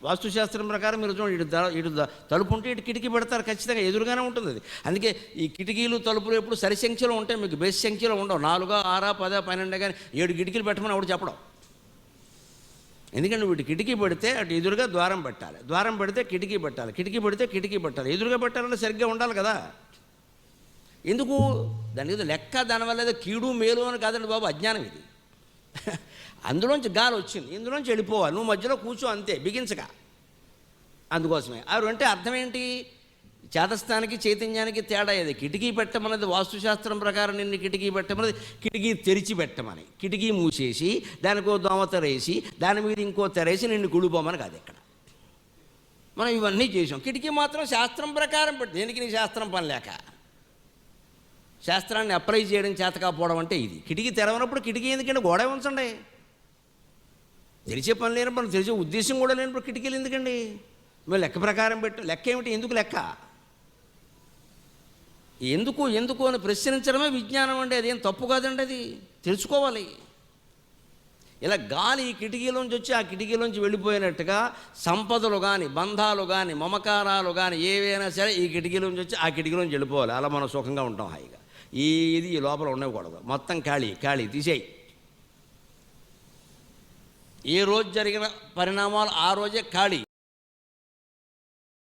వాస్తుశాస్త్రం ప్రకారం మీరు చూడండి, ఇటు తలుపు ఉంటే ఇటు కిటికీ పెడతారు, ఖచ్చితంగా ఎదురుగానే ఉంటుంది అది. అందుకే ఈ కిటికీలు తలుపులు ఎప్పుడు సరి సంఖ్యలో ఉంటాయి, మీకు బేస్ సంఖ్యలో ఉండవు. 4, 6, 10, 12 కానీ 7 కిటికీలు పెట్టమని అప్పుడు చెప్పడం. ఎందుకంటే వీటి కిటికీ పెడితే అటు ఎదురుగా ద్వారం పెట్టాలి, ద్వారం పెడితే కిటికీ పెట్టాలి, కిటికీ పెడితే కిటికీ పెట్టాలి, ఎదురుగా పెట్టాలంటే సరిగ్గా ఉండాలి కదా. ఎందుకు దాని ఏదో లెక్క, దానివల్ల ఏదో కీడు మేలు అని కాదండి బాబు, అజ్ఞానం ఇది. అందులోంచి గాలి వచ్చింది, ఇందులోంచి వెళ్ళిపోవాలి, నువ్వు మధ్యలో కూర్చో అంతే, బిగించగా. అందుకోసమే అవి అంటే అర్థం ఏంటి, చేతస్థానికి చైతన్యానికి తేడా ఇది. కిటికీ పెట్టమన్నది వాస్తుశాస్త్రం ప్రకారం నిన్ను కిటికీ పెట్టమన్నది కిటికీ తెరిచి పెట్టమని, కిటికీ మూసేసి దానికో దోమ తెరేసి దాని మీద ఇంకో తెరేసి నిన్ను కుడిపోమని కాదు. ఇక్కడ మనం ఇవన్నీ చేసాం. కిటికీ మాత్రం శాస్త్రం ప్రకారం పెట్టి, దేనికి నీ శాస్త్రం పని లేక శాస్త్రాన్ని అప్లై చేయడం చేతకాపోవడం అంటే ఇది. కిటికీ తెరవనప్పుడు కిటికీ ఎందుకంటే గోడే ఉంచండి, తెరిచే పని లేనప్పుడు, తెరిచే ఉద్దేశం కూడా లేనప్పుడు కిటికీలు ఎందుకండి? మేము లెక్క ప్రకారం పెట్టు, లెక్క ఏమిటి, ఎందుకు లెక్క, ఎందుకు అని ప్రశ్నించడమే విజ్ఞానం అండి. అదేం తప్పు కాదండి, అది తెలుసుకోవాలి. ఇలా గాలి ఈ కిటికీలోంచి వచ్చి ఆ కిటికీలోంచి వెళ్ళిపోయినట్టుగా సంపదలు కానీ, బంధాలు కానీ, మమకారాలు కానీ ఏవైనా సరే ఈ కిటికీలోంచి వచ్చి ఆ కిటికీలోంచి వెళ్ళిపోవాలి. అలా మనం సుఖంగా ఉంటాం హాయిగా. ఇది ఈ లోపల ఉండకూడదు, మొత్తం ఖాళీ తీసేయి. ఏ రోజు జరిగిన పరిణామాలు ఆ రోజే ఖాళీ.